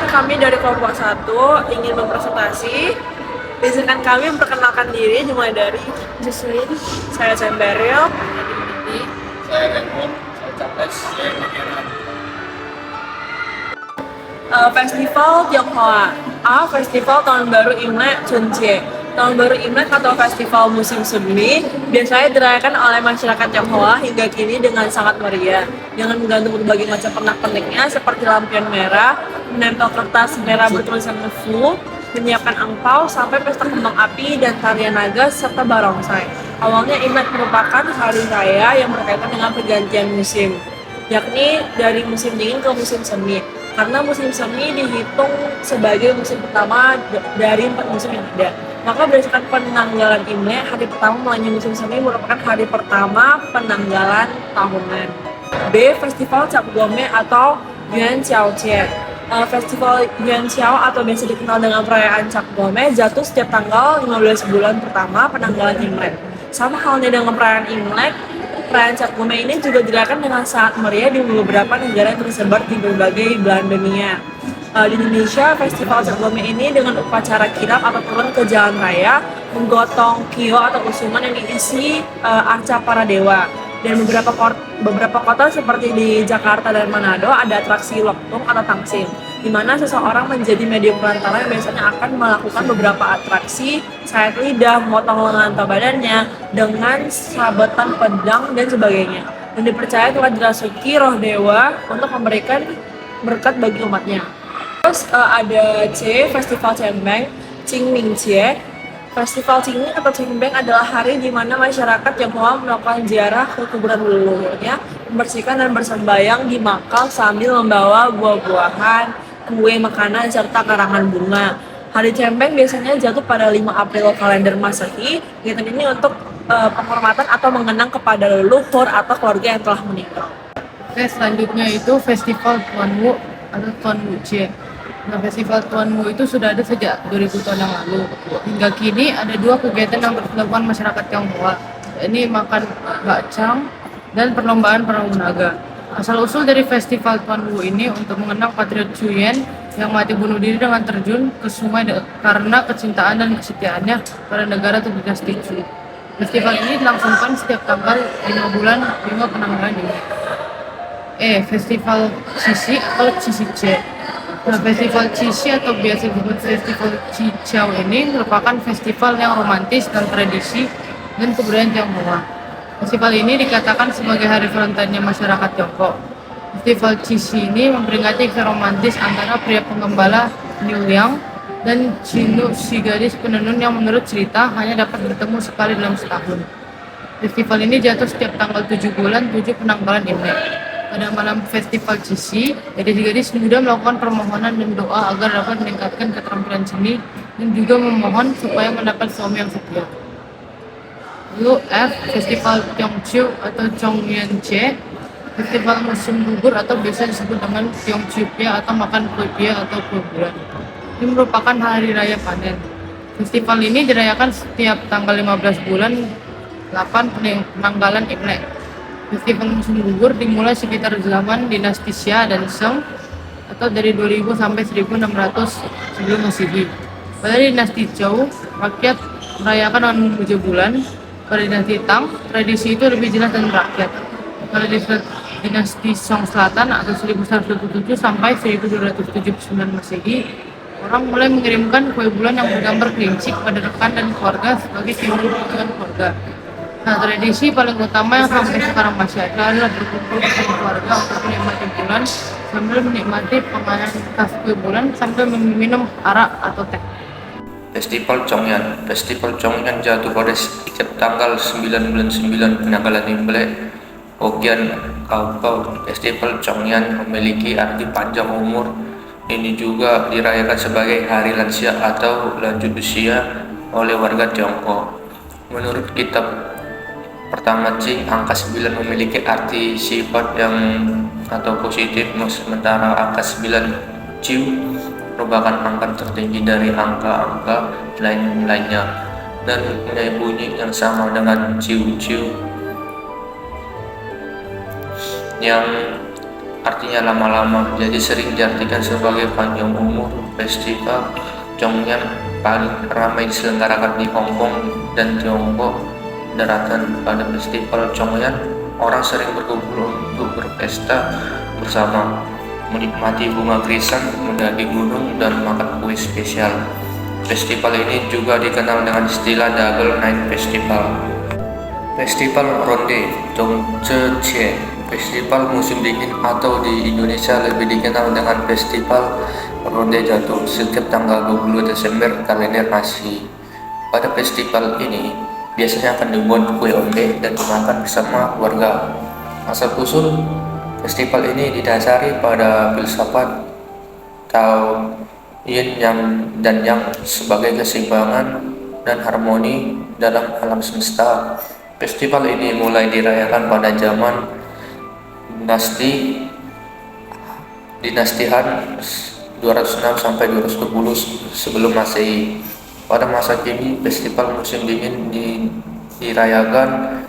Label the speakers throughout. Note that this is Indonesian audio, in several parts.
Speaker 1: kami dari kelompok 1 ingin berpresentasi. Izinkan kami memperkenalkan diri dimulai dari Jocelyn, saya Cemberil,
Speaker 2: Saya Edmund, saya Capres, saya Pangeran.
Speaker 1: Festival Tionghoa. Festival Tahun Baru Imlek Chunjie. Tahun Baru Imlek atau Festival Musim Semi biasanya dirayakan oleh masyarakat Tionghoa hingga kini dengan sangat meriah. Dengan menggantung berbagai macam pernak-perniknya seperti lampion merah, menempel kertas merah bertulisan Fu, menyiapkan angpau, sampai pesta kembang api dan tarian naga serta barongsai. Awalnya Imlek merupakan hari raya yang berkaitan dengan pergantian musim, yakni dari musim dingin ke musim semi. Karena musim semi dihitung sebagai musim pertama dari 4 musim yang ada. Maka berdasarkan penanggalan Imlek, hari pertama mulainya musim semi merupakan hari pertama penanggalan tahunan. B. Festival Cap Gome atau Yuan Xiao Jie. Festival Yuan Xiao atau biasa dikenal dengan perayaan Cap Gome jatuh setiap tanggal 15 bulan pertama penanggalan Imlek. Sama halnya dengan perayaan Imlek, perayaan Cap Gome ini juga dirayakan dengan sangat meriah di beberapa negara yang tersebar di berbagai belahan dunia. Di Indonesia, festival Cap Gome ini dengan upacara kirap atau turun ke jalan raya, menggotong kio atau kusuman yang diisi arca para dewa. Dan beberapa kota seperti di Jakarta dan Manado ada atraksi loktung atau tangsim, di mana seseorang menjadi medium perantara yang biasanya akan melakukan beberapa atraksi, sayat lidah, memotong lengan atau badannya dengan sabetan pedang dan sebagainya. Dan dipercaya telah dirasuki roh dewa untuk memberikan berkat bagi umatnya. Terus ada C, Festival Cembeng, Qingmingjie. Festival Qingming atau Qingbeng adalah hari di mana masyarakat Tionghoa melakukan ziarah ke kuburan leluhurnya, membersihkan dan bersembayang di makam sambil membawa buah-buahan, kue, makanan, serta karangan bunga. Hari Cembeng biasanya jatuh pada 5 April kalender Masehi. Kegiatan ini untuk penghormatan atau mengenang kepada leluhur atau keluarga yang telah meninggal.
Speaker 3: Oke, selanjutnya itu Festival Tuan Wu atau Tuan Wu Jie. Nah, Festival Tuan Wu itu sudah ada sejak 2000 tahun yang lalu. Hingga kini ada 2 kegiatan yang dilakukan masyarakat Tionghoa. Ini makan bakcang dan perlombaan perahu naga. Asal-usul dari Festival Tuan Wu ini untuk mengenang patriot Chuyen yang mati bunuh diri dengan terjun ke sungai karena kecintaan dan kesetiaannya pada negara atau dinasti Chu. Festival ini dilangsungkan setiap tanggal 5 bulan 5 penanggalan ini. Festival Qixi atau Qixi. Nah, Festival Qixi atau biasa disebut Festival Qiqiao ini merupakan festival yang romantis dan tradisi dan kebudayaan Tionghoa. Festival ini dikatakan sebagai hari Valentine masyarakat Tiongkok. Festival Qixi ini memperingati kisah romantis antara pria penggembala Liu Liang dan Qinu, si gadis penenun yang menurut cerita hanya dapat bertemu sekali dalam setahun. Festival ini jatuh setiap tanggal 7 bulan 7 penanggalan Imlek. Pada malam festival Qixi, gadis-gadis muda melakukan permohonan dan doa agar dapat meningkatkan keterampilan seni dan juga memohon supaya mendapat suami yang setia. Lalu F, Festival Tiongqiu atau Chongyuanjie, festival musim gugur atau biasa disebut dengan Tiongqiu Pia atau makan kue pia atau kue bulan. Ini merupakan hari raya panen. Festival ini dirayakan setiap tanggal 15 bulan 8 penanggalan Imlek. Festival musim gugur dimulai sekitar zaman dinasti Xia dan Shang atau dari 2000 sampai 1600 sebelum Masehi. Pada dinasti Zhou, rakyat merayakan dengan memuja bulan. Pada dinasti Tang, tradisi itu lebih jelas dan rakyat. Pada dinasti Song Selatan atau 1127 sampai 1279 Masehi, orang mulai mengirimkan kue bulan yang bergambar kelinci kepada rekan dan keluarga sebagai simbol hubungan keluarga. Nah, tradisi paling utama yang sampai sekarang masih ada adalah berkumpul bersama keluarga untuk menikmati bulan sambil menikmati penganan khas kue bulan sambil meminum arak atau teh.
Speaker 2: Festival Chongyan. Festival Chongyan jatuh pada setiap tanggal 9 bulan 9 penanggalan Imlek. Hokian Kaukau. Festival Chongyan memiliki arti panjang umur. Ini juga dirayakan sebagai hari lansia atau lanjut usia oleh warga Tiongkok. Menurut kitab pertama Qing, angka 9 memiliki arti sifat yang atau positif, sementara angka 9 Ciu merupakan angka tertinggi dari angka-angka lainnya dan mempunyai bunyi yang sama dengan Ciu Ciu yang artinya lama-lama, jadi sering diartikan sebagai panjang umur. Festival Chongyan paling ramai diselenggarakan di Hong Kong dan Tiongkok daratan. Pada festival Chongyan, orang sering berkumpul untuk berpesta bersama, menikmati bunga krisan, mendaki gunung, dan makan kue spesial. Festival ini juga dikenal dengan istilah Double Night Festival. Festival Ronde Zhongzhe, festival musim dingin atau di Indonesia lebih dikenal dengan Festival Ronde Jatuh, setiap tanggal 20 Desember kalender Masehi. Pada festival ini biasanya akan dibuat kue onde dan dimakan bersama keluarga. Asal-usul festival ini didasari pada filsafat Tao Yin Yang dan Yang sebagai keseimbangan dan harmoni dalam alam semesta. Festival ini mulai dirayakan pada zaman dinasti Han 206 sampai 220 sebelum Masehi. Pada masa kini, festival musim dingin dirayakan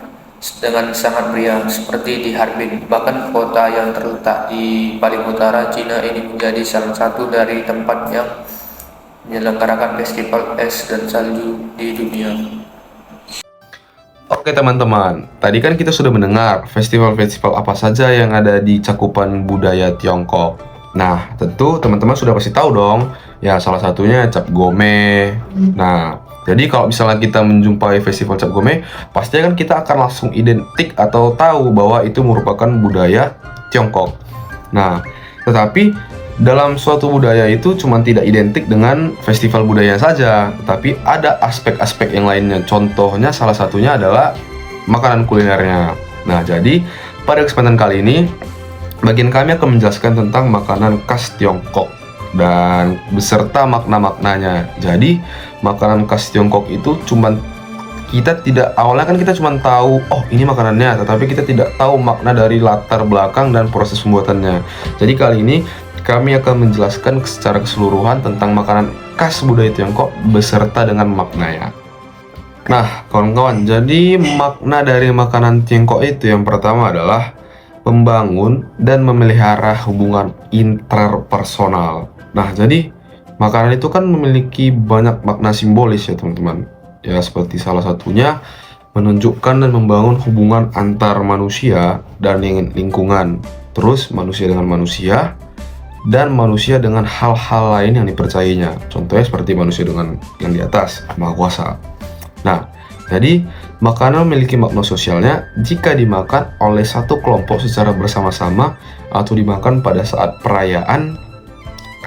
Speaker 2: dengan sangat meriah seperti di Harbin. Bahkan kota yang terletak di paling utara Cina ini menjadi salah satu dari tempat yang menyelenggarakan festival es dan salju di dunia.
Speaker 4: Oke teman-teman, tadi kan kita sudah mendengar festival-festival apa saja yang ada di cakupan budaya Tiongkok. Nah, tentu teman-teman sudah pasti tahu dong, ya salah satunya Cap Gome. Nah, jadi kalau misalnya kita menjumpai festival Cap Gome, pasti kan kita akan langsung identik atau tahu bahwa itu merupakan budaya Tiongkok. Nah, tetapi dalam suatu budaya itu cuma tidak identik dengan festival budaya saja, tetapi ada aspek-aspek yang lainnya. Contohnya salah satunya adalah makanan kulinernya. Nah, jadi pada kesempatan kali ini bagian kami akan menjelaskan tentang makanan khas Tiongkok dan beserta makna-maknanya. Jadi makanan khas Tiongkok itu awalnya kan kita cuma tahu oh ini makanannya, tetapi kita tidak tahu makna dari latar belakang dan proses pembuatannya. Jadi kali ini kami akan menjelaskan secara keseluruhan tentang makanan khas budaya Tiongkok beserta dengan maknanya. Nah, kawan-kawan, jadi makna dari makanan Tiongkok itu yang pertama adalah membangun dan memelihara hubungan interpersonal. Nah, jadi makanan itu kan memiliki banyak makna simbolis ya teman-teman. Ya, seperti salah satunya menunjukkan dan membangun hubungan antar manusia dan lingkungan. Terus manusia dengan manusia dan manusia dengan hal-hal lain yang dipercayainya. Contohnya seperti manusia dengan yang di atas, Maha Kuasa. Nah, jadi makanan memiliki makna sosialnya jika dimakan oleh satu kelompok secara bersama-sama atau dimakan pada saat perayaan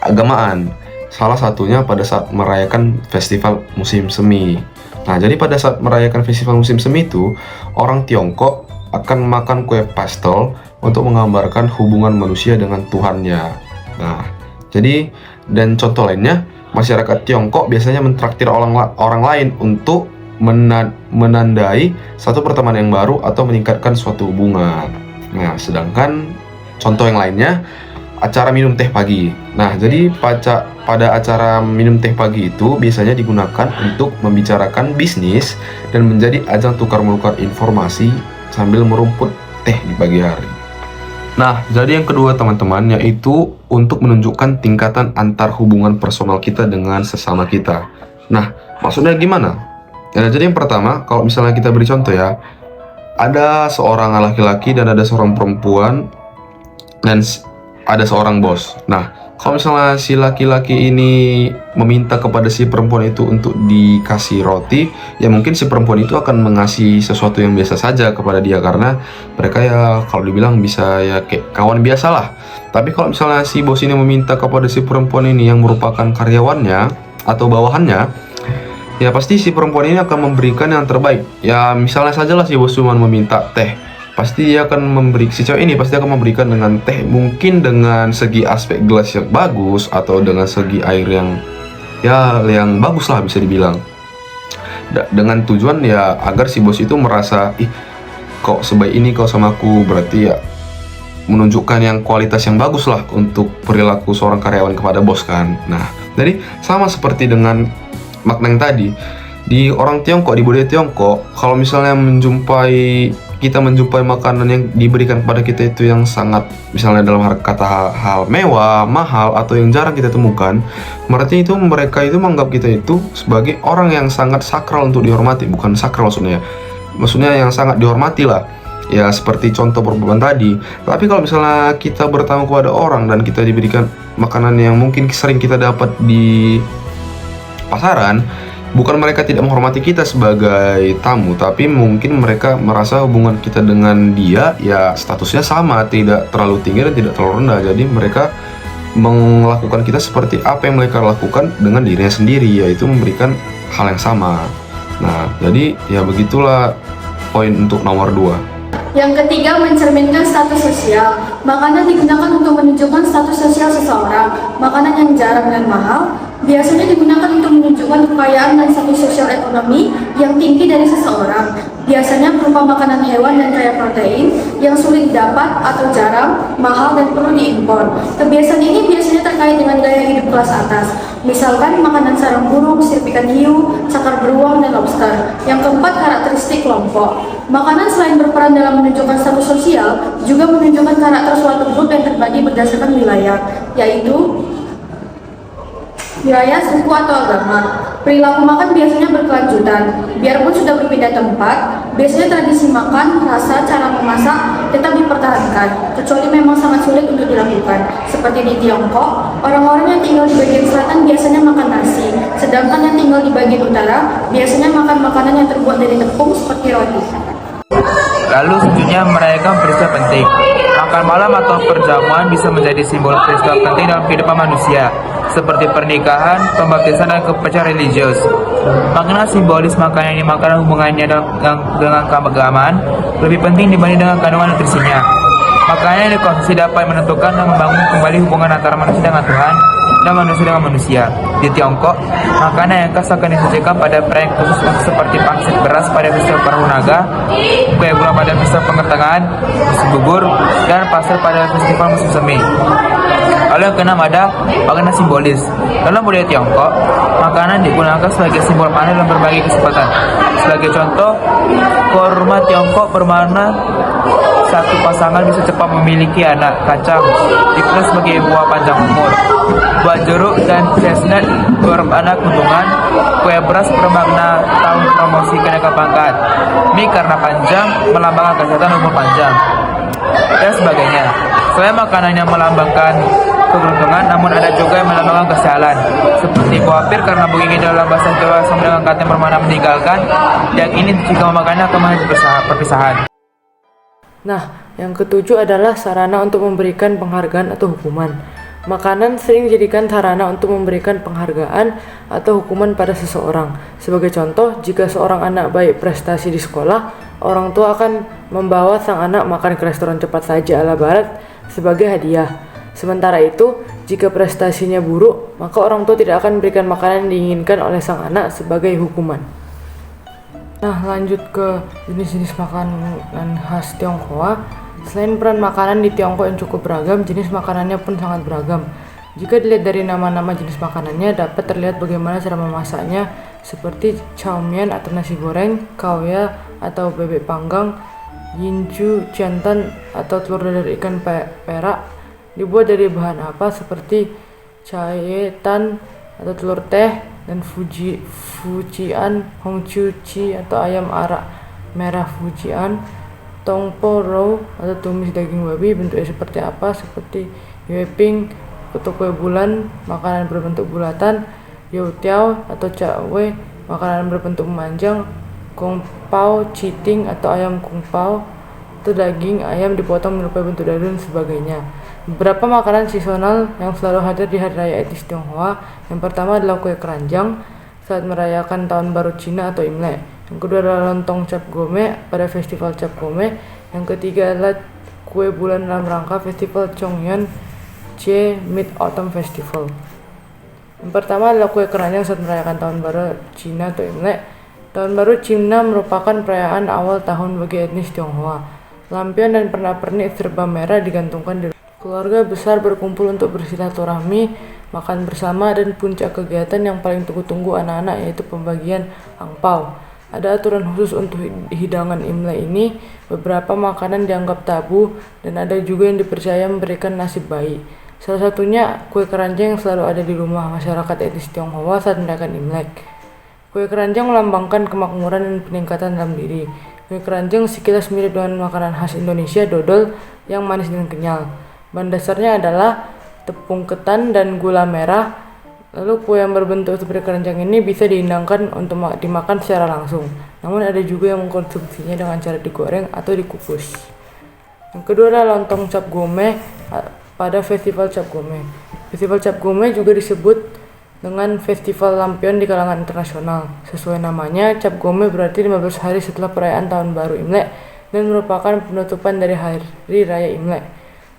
Speaker 4: keagamaan. Salah satunya pada saat merayakan festival musim semi. Nah, jadi pada saat merayakan festival musim semi itu, orang Tiongkok akan makan kue pastel untuk menggambarkan hubungan manusia dengan Tuhannya. Nah, jadi dan contoh lainnya, masyarakat Tiongkok biasanya mentraktir orang lain untuk menandai satu pertemanan yang baru atau meningkatkan suatu hubungan. Nah, sedangkan contoh yang lainnya, acara minum teh pagi. Nah, jadi pada acara minum teh pagi itu biasanya digunakan untuk membicarakan bisnis dan menjadi ajang tukar-menukar informasi sambil merumput teh di pagi hari. Nah, jadi yang kedua teman-teman, yaitu untuk menunjukkan tingkatan antar hubungan personal kita dengan sesama kita. Nah, maksudnya gimana? Ya, jadi yang pertama, kalau misalnya kita beri contoh ya, ada seorang laki-laki dan ada seorang perempuan dan ada seorang bos. Nah, kalau misalnya si laki-laki ini meminta kepada si perempuan itu untuk dikasih roti, ya mungkin si perempuan itu akan mengasih sesuatu yang biasa saja kepada dia karena mereka ya kalau dibilang bisa ya kayak kawan biasa lah. Tapi kalau misalnya si bos ini meminta kepada si perempuan ini yang merupakan karyawannya atau bawahannya, ya pasti si perempuan ini akan memberikan yang terbaik. Ya misalnya sajalah si bos cuma meminta teh, pasti dia akan si cewek ini pasti akan memberikan dengan teh mungkin dengan segi aspek gelas yang bagus atau dengan segi air yang bagus lah bisa dibilang. Dengan tujuan ya agar si bos itu merasa kok sebaik ini kau sama aku, berarti ya menunjukkan yang kualitas yang bagus lah untuk perilaku seorang karyawan kepada bos kan. Nah, jadi sama seperti dengan makna yang tadi, di orang Tiongkok, di budaya Tiongkok, kalau misalnya menjumpai kita menjumpai makanan yang diberikan kepada kita itu yang sangat, misalnya dalam kata hal mewah, mahal, atau yang jarang kita temukan, berarti itu mereka itu menganggap kita itu sebagai orang yang sangat sakral untuk dihormati. Bukan sakral maksudnya yang sangat dihormati lah. Ya seperti contoh perempuan tadi. Tapi kalau misalnya kita bertamu kepada orang dan kita diberikan makanan yang mungkin sering kita dapat di pasaran, bukan mereka tidak menghormati kita sebagai tamu, tapi mungkin mereka merasa hubungan kita dengan dia ya statusnya sama, tidak terlalu tinggi dan tidak terlalu rendah. Jadi mereka melakukan kita seperti apa yang mereka lakukan dengan dirinya sendiri, yaitu memberikan hal yang sama. Nah, jadi ya begitulah poin untuk nomor 2.
Speaker 5: Yang ketiga, mencerminkan status sosial. Makanan digunakan untuk menunjukkan status sosial seseorang. Makanan yang jarang dan mahal biasanya digunakan untuk menunjukkan kekayaan dan status sosial ekonomi yang tinggi dari seseorang. Biasanya berupa makanan hewan dan kaya protein yang sulit didapat atau jarang, mahal, dan perlu diimpor. Kebiasaan ini biasanya terkait dengan gaya hidup kelas atas. Misalkan makanan sarang burung, sirip ikan hiu, cakar beruang, dan lobster. Yang keempat, karakteristik kelompok. Makanan selain berperan dalam menunjukkan status sosial, juga menunjukkan karakter suatu grup yang terbagi berdasarkan wilayah, yaitu wilayah, suku, atau agama. Perilaku makan biasanya berkelanjutan. Biarpun sudah berpindah tempat, biasanya tradisi makan, rasa, cara memasak tetap dipertahankan, kecuali memang sangat sulit untuk dilakukan. Seperti di Tiongkok, orang-orang yang tinggal di bagian selatan biasanya makan nasi, sedangkan yang tinggal di bagian utara biasanya makan makanan yang terbuat dari tepung seperti roti.
Speaker 6: Lalu selanjutnya merayakan peristiwa penting. Makan malam atau perjamuan bisa menjadi simbol peristiwa penting dalam kehidupan manusia, seperti pernikahan, pembaptisan, dan kepercayaan religius. Makna simbolis makanan ini makanan hubungannya dengan keagamaan lebih penting dibanding dengan kandungan nutrisinya. Makanan yang dikonsumsi dapat menentukan dan membangun kembali hubungan antara manusia dengan Tuhan dan manusia dengan manusia. Di Tiongkok, makanan yang khas akan disajikan pada perayaan khusus seperti pangsit beras pada festival Perahu Naga, kue bulan pada festival Pengertangan, musim gugur, dan pasar pada festival musim semi. Lalu yang keenam ada makna simbolis. Dalam budaya Tiongkok, makanan digunakan sebagai simbol makna dalam berbagai kesempatan. Sebagai contoh, kurma Tiongkok bermakna satu pasangan bisa cepat memiliki anak. Kacang dikenal sebagai buah panjang umur. Buah jeruk dan chestnut bermakna keuntungan. Kue beras bermakna tahun promosi kenaikan pangkat. Mie karena panjang melambangkan kesehatan dan umur panjang, dan sebagainya. Selain makanan yang melambangkan keberuntungan, namun ada juga yang melambangkan kesialan, seperti buah pir karena bunyinya dalam bahasa Jawa sama dengan kata yang bermakna meninggalkan, dan ini jika memakannya akan mengalami perpisahan.
Speaker 3: Nah, yang ketujuh adalah sarana untuk memberikan penghargaan atau hukuman. Makanan sering dijadikan sarana untuk memberikan penghargaan atau hukuman pada seseorang. Sebagai contoh, jika seorang anak baik prestasi di sekolah, orang tua akan membawa sang anak makan ke restoran cepat saji ala barat sebagai hadiah. Sementara itu, jika prestasinya buruk, maka orang tua tidak akan memberikan makanan yang diinginkan oleh sang anak sebagai hukuman. Nah, lanjut ke jenis-jenis makanan khas Tionghoa. Selain peran makanan di Tiongkok yang cukup beragam, jenis makanannya pun sangat beragam. Jika dilihat dari nama-nama jenis makanannya, dapat terlihat bagaimana cara memasaknya, seperti chow mein atau nasi goreng, kaoya atau bebek panggang, yinju, jantan atau telur dadar ikan perak, dibuat dari bahan apa seperti caetan atau telur teh, dan fujian, hongchuchi atau ayam arak merah fujian, tongpo row atau tumis daging babi, bentuknya seperti apa seperti yueping atau kue bulan, makanan berbentuk bulatan, youtiao atau cakwe, makanan berbentuk memanjang, kung pao citing atau ayam kung pao atau daging ayam dipotong menyerupai bentuk dadu dan sebagainya. Beberapa makanan seasonal yang selalu hadir di hari raya etnis Tionghoa. Yang pertama adalah kue keranjang saat merayakan tahun baru Cina atau Imlek. Yang kedua adalah lontong cap gome pada festival cap gome. Yang ketiga adalah kue bulan dalam rangka festival Chongyan Che Mid Autumn Festival. Yang pertama adalah kue keranjang saat merayakan tahun baru Cina atau Imlek. Tahun baru Cina merupakan perayaan awal tahun bagi etnis Tionghoa. Lampion dan pernak-pernik serba merah digantungkan di keluarga besar berkumpul untuk bersilaturahmi, makan bersama, dan puncak kegiatan yang paling tunggu-tunggu anak-anak yaitu pembagian angpau. Ada aturan khusus untuk hidangan Imlek ini. Beberapa makanan dianggap tabu dan ada juga yang dipercaya memberikan nasib baik. Salah satunya kue keranjang yang selalu ada di rumah masyarakat etnis Tionghoa saat merayakan Imlek. Kue keranjang melambangkan kemakmuran dan peningkatan dalam diri. Kue keranjang sekilas mirip dengan makanan khas Indonesia, dodol, yang manis dan kenyal. Bahan dasarnya adalah tepung ketan dan gula merah. Lalu kue yang berbentuk seperti keranjang ini bisa dihidangkan untuk dimakan secara langsung. Namun ada juga yang mengkonsumsinya dengan cara digoreng atau dikukus. Yang kedua adalah lontong cap gome pada Festival Cap Gome. Festival Cap Gome juga disebut dengan Festival Lampion di kalangan internasional. Sesuai namanya, Cap Gome berarti 15 hari setelah perayaan Tahun Baru Imlek dan merupakan penutupan dari Hari Raya Imlek.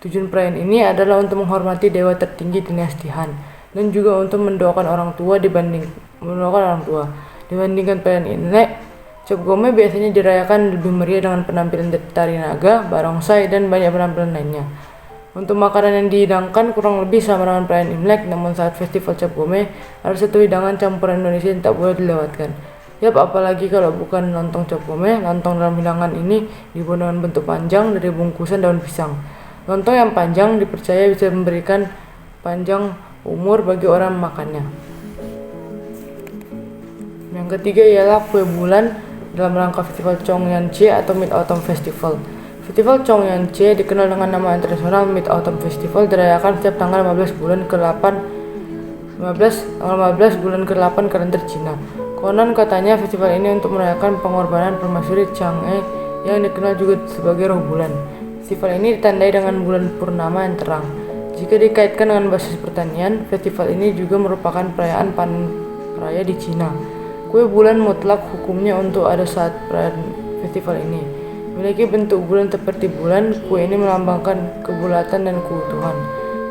Speaker 3: Tujuan perayaan ini adalah untuk menghormati dewa tertinggi dinasti Han dan juga untuk mendoakan orang tua. Dibandingkan perayaan Imlek, Cap Gome biasanya dirayakan lebih meriah dengan penampilan tari naga, barongsai, dan banyak penampilan lainnya. Untuk makanan yang dihidangkan kurang lebih sama dengan perayaan Imlek, namun saat Festival Cap Gome ada satu hidangan campuran Indonesia yang tak boleh dilewatkan. Yap, apalagi kalau bukan lontong cap gome. Lontong dalam hidangan ini dibuat dengan bentuk panjang dari bungkusan daun pisang. Lontong yang panjang dipercaya bisa memberikan panjang umur bagi orang memakannya. Yang ketiga ialah kue bulan dalam rangka Festival Chongyanche atau Mid-Autumn Festival. Festival Chongyanche dikenal dengan nama internasional Mid-Autumn Festival, dirayakan setiap tanggal 15 bulan ke-8 kalender Cina. Konon katanya festival ini untuk merayakan pengorbanan permaisuri Chang'e yang dikenal juga sebagai roh bulan. Festival ini ditandai dengan bulan purnama yang terang. Jika dikaitkan dengan basis pertanian, festival ini juga merupakan perayaan panen raya di Cina. Kue bulan mutlak hukumnya untuk ada saat perayaan festival ini. Memiliki bentuk bulan seperti bulan, kue ini melambangkan kebulatan dan keutuhan.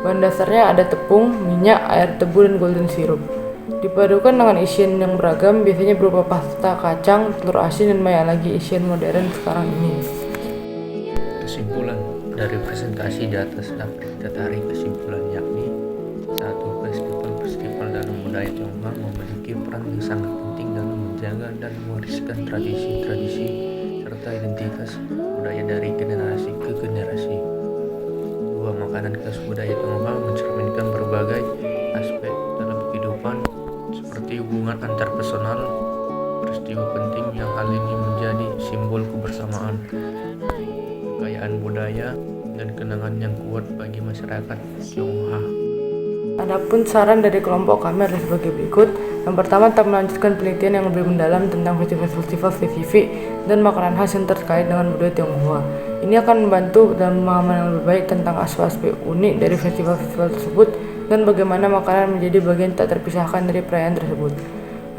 Speaker 3: Bahan dasarnya ada tepung, minyak, air tebu, dan golden syrup. Dipadukan dengan isian yang beragam, biasanya berupa pasta, kacang, telur asin, dan banyak lagi isian modern sekarang ini.
Speaker 2: Kesimpulan dari presentasi di atas dapat kita tarik kesimpulan yakni satu, festival dalam budaya Tionghoa memiliki peran yang sangat penting dalam menjaga dan mewariskan tradisi-tradisi serta identitas budaya dari generasi ke generasi. Dua, makanan khas budaya Tionghoa mencerminkan berbagai aspek dalam kehidupan seperti hubungan antar personal, peristiwa penting yang hal ini menjadi simbol kebersamaan, kekayaan budaya, dan kenangan yang kuat bagi masyarakat Tionghoa.
Speaker 3: Adapun saran dari kelompok kami adalah sebagai berikut. Yang pertama, tetap melanjutkan penelitian yang lebih mendalam tentang festival-festival spesifik dan makanan khas yang terkait dengan budaya Tionghoa. Ini akan membantu dalam pemahaman yang lebih baik tentang aspek-aspek unik dari festival-festival tersebut dan bagaimana makanan menjadi bagian tak terpisahkan dari perayaan tersebut.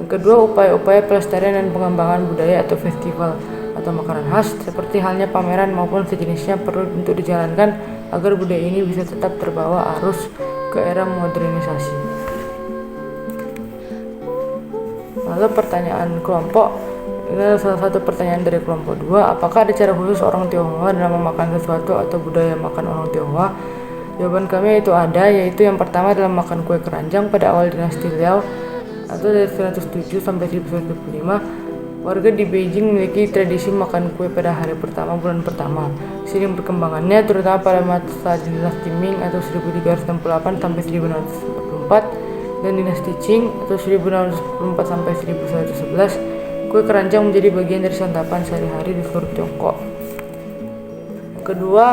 Speaker 3: Yang kedua, upaya-upaya pelestarian dan pengembangan budaya atau festival atau makanan khas seperti halnya pameran maupun sejenisnya perlu untuk dijalankan agar budaya ini bisa tetap terbawa arus ke era modernisasi. Lalu pertanyaan kelompok, ini adalah salah satu pertanyaan dari kelompok 2. Apakah ada cara khusus orang Tionghoa dalam memakan sesuatu atau budaya makan orang Tionghoa? Jawaban kami itu ada, yaitu yang pertama dalam makan kue keranjang pada awal dinasti Liao atau dari 1907 sampai 1925. Warga di Beijing memiliki tradisi makan kue pada hari pertama bulan pertama. Seiring perkembangannya, terutama pada masa dinasti Ming atau 1368 sampai 1944 dan dinasti Qing atau 1944 sampai 1911, kue keranjang menjadi bagian dari santapan sehari-hari di seluruh Tiongkok. Yang kedua,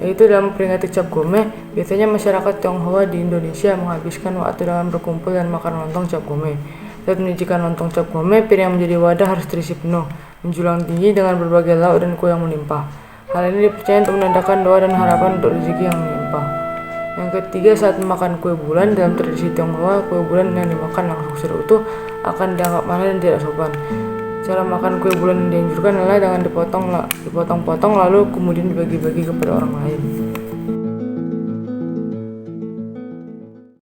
Speaker 3: yaitu dalam memperingati Cap Gome, biasanya masyarakat Tionghoa di Indonesia menghabiskan waktu dengan berkumpul dan makan lontong Cap Gome. Saat menyajikan lontong Cap Gome, piring yang menjadi wadah harus terisi penuh, menjulang tinggi dengan berbagai lauk dan kue yang melimpah. Hal ini dipercaya untuk menandakan doa dan harapan untuk rezeki yang melimpah. Yang ketiga, saat memakan kue bulan, dalam tradisi Tionghoa, kue bulan yang dimakan langsung secara utuh akan dianggap mahal dan tidak sopan. Cara makan kue bulan yang dianjurkan adalah dengan dipotong-potong lalu kemudian dibagi-bagi kepada orang lain.